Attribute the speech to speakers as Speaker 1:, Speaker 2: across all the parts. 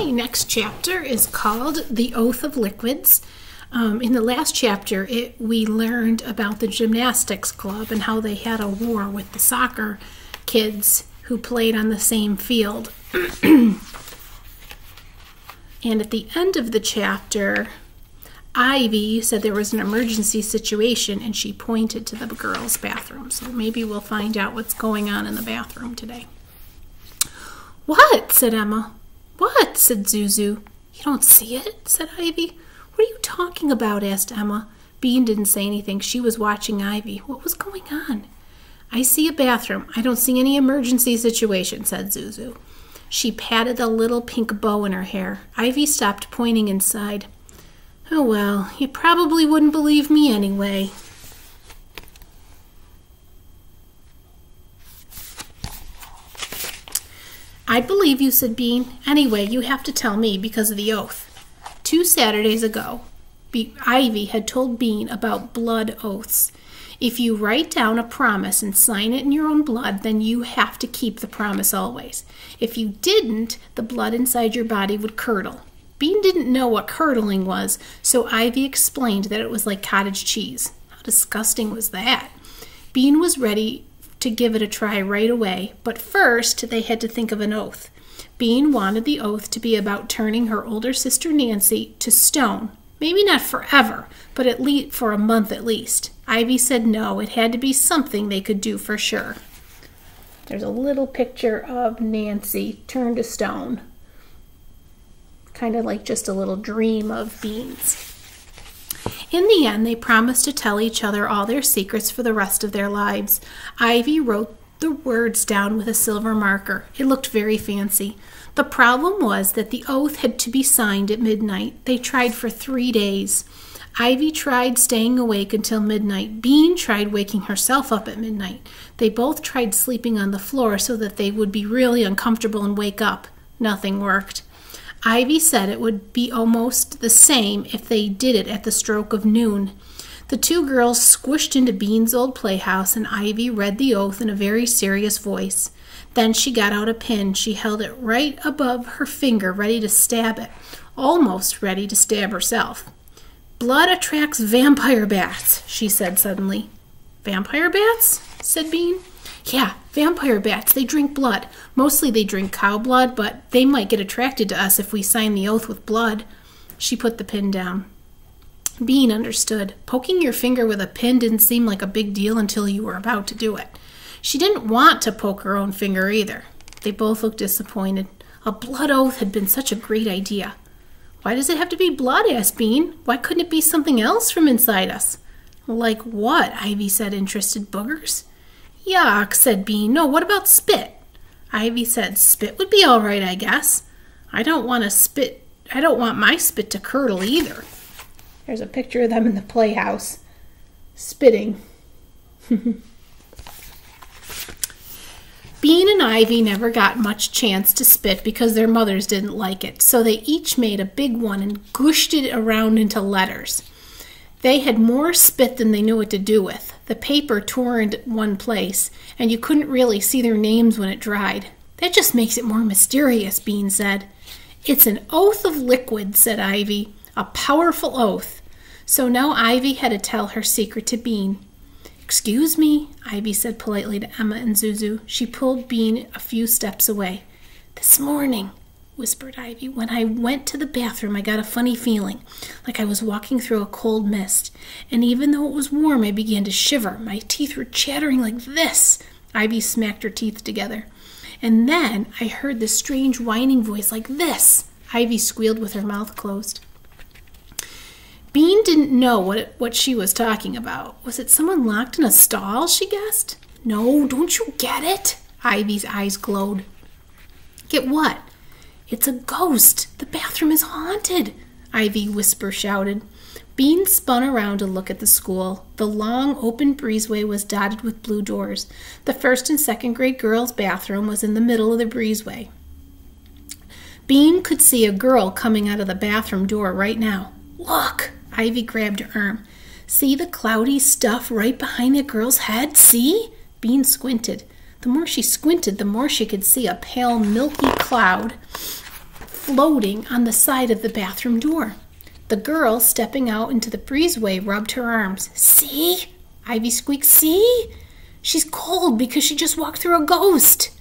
Speaker 1: Okay, next chapter is called The Oath of Liquids. In the last chapter, we learned about the gymnastics club and how they had a war with the soccer kids who played on the same field. And at the end of the chapter, Ivy said there was an emergency situation and she pointed to the girls' bathroom. So maybe we'll find out what's going on in the bathroom today. "What?" said Emma. "What?" said Zuzu. "You don't see it?" said Ivy. "What are you talking about?" asked Emma. Bean didn't say anything. She was watching Ivy. What was going on? "I see a bathroom. I don't see any emergency situation," said Zuzu. She patted the little pink bow in her hair. Ivy stopped pointing inside. "Oh, well, you probably wouldn't believe me anyway." "I'd believe you," said Bean. "Anyway, you have to tell me because of the oath." 2 Saturdays ago, Ivy had told Bean about blood oaths. If you write down a promise and sign it in your own blood, then you have to keep the promise always. If you didn't, the blood inside your body would curdle. Bean didn't know what curdling was, so Ivy explained that it was like cottage cheese. How disgusting was that? Bean was ready to give it a try right away, but first they had to think of an oath. Bean wanted the oath to be about turning her older sister Nancy to stone. Maybe not forever, but at least for a month at least. Ivy said no, it had to be something they could do for sure. There's a little picture of Nancy turned to stone. Kind of like just a little dream of Bean's. In the end, they promised to tell each other all their secrets for the rest of their lives. Ivy wrote the words down with a silver marker. It looked very fancy. The problem was that the oath had to be signed at midnight. They tried for 3 days. Ivy tried staying awake until midnight. Bean tried waking herself up at midnight. They both tried sleeping on the floor so that they would be really uncomfortable and wake up. Nothing worked. Ivy said it would be almost the same if they did it at the stroke of noon. The 2 girls squished into Bean's old playhouse, and Ivy read the oath in a very serious voice. Then she got out a pin. She held it right above her finger, ready to stab it, almost ready to stab herself. "Blood attracts vampire bats," she said suddenly. "Vampire bats?" said Bean. "Yeah, vampire bats. They drink blood. Mostly they drink cow blood, but they might get attracted to us if we sign the oath with blood." She put the pin down. Bean understood. Poking your finger with a pin didn't seem like a big deal until you were about to do it. She didn't want to poke her own finger either. They both looked disappointed. A blood oath had been such a great idea. "Why does it have to be blood?" asked Bean. "Why couldn't it be something else from inside us?" "Like what?" Ivy said, interested. "Boogers?" "Yuck," said Bean. "No, what about spit?" Ivy said, "Spit would be all right, I guess. I don't want my spit to curdle either." There's a picture of them in the playhouse, spitting. Bean and Ivy never got much chance to spit because their mothers didn't like it, so they each made a big one and gushed it around into letters. They had more spit than they knew what to do with. The paper tore in one place, and you couldn't really see their names when it dried. "That just makes it more mysterious," Bean said. "It's an oath of liquid," said Ivy. "A powerful oath." So now Ivy had to tell her secret to Bean. "Excuse me," Ivy said politely to Emma and Zuzu. She pulled Bean a few steps away. "This morning," whispered Ivy, "when I went to the bathroom, I got a funny feeling, like I was walking through a cold mist. And even though it was warm, I began to shiver. My teeth were chattering like this." Ivy smacked her teeth together. "And then I heard this strange whining voice like this." Ivy squealed with her mouth closed. Bean didn't know what she was talking about. Was it someone locked in a stall, she guessed? "No, don't you get it?" Ivy's eyes glowed. "Get what?" "It's a ghost. The bathroom is haunted," Ivy shouted. Bean spun around to look at the school. The long, open breezeway was dotted with blue doors. The 1st and 2nd grade girls' bathroom was in the middle of the breezeway. Bean could see a girl coming out of the bathroom door right now. "Look!" Ivy grabbed her arm. "See the cloudy stuff right behind the girl's head? See?" Bean squinted. The more she squinted, the more she could see a pale, milky cloud floating on the side of the bathroom door. The girl stepping out into the breezeway rubbed her arms. See? Ivy squeaked, see? She's cold because she just walked through a ghost.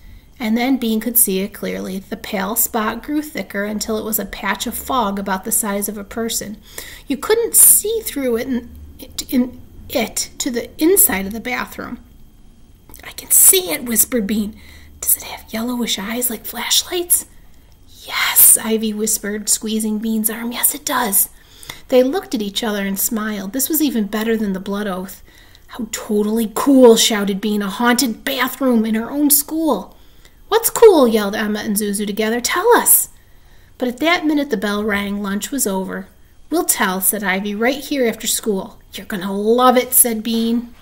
Speaker 1: And then Bean could see it clearly. The pale spot grew thicker until it was a patch of fog about the size of a person. You couldn't see through it to the inside of the bathroom. I can see it, whispered Bean. Does it have yellowish eyes like flashlights? Yes, Ivy whispered, squeezing Bean's arm. Yes, it does. They looked at each other and smiled. This was even better than the blood oath. How totally cool, shouted Bean. A haunted bathroom in her own school. What's cool? Yelled Emma and Zuzu together. Tell us. But at that minute the bell rang. Lunch was over. We'll tell, said Ivy, right here after school. You're going to love it, said Bean.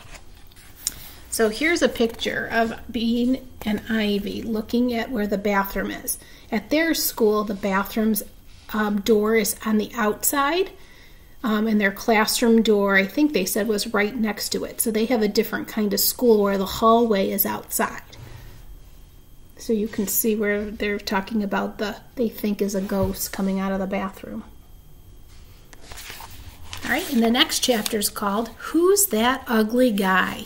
Speaker 1: So here's a picture of Bean and Ivy looking at where the bathroom is. At their school, the bathroom's door is on the outside, and their classroom door, I think they said, was right next to it. So they have a different kind of school where the hallway is outside. So you can see where they're talking about they think is a ghost coming out of the bathroom. All right, and the next chapter is called Who's That Ugly Guy?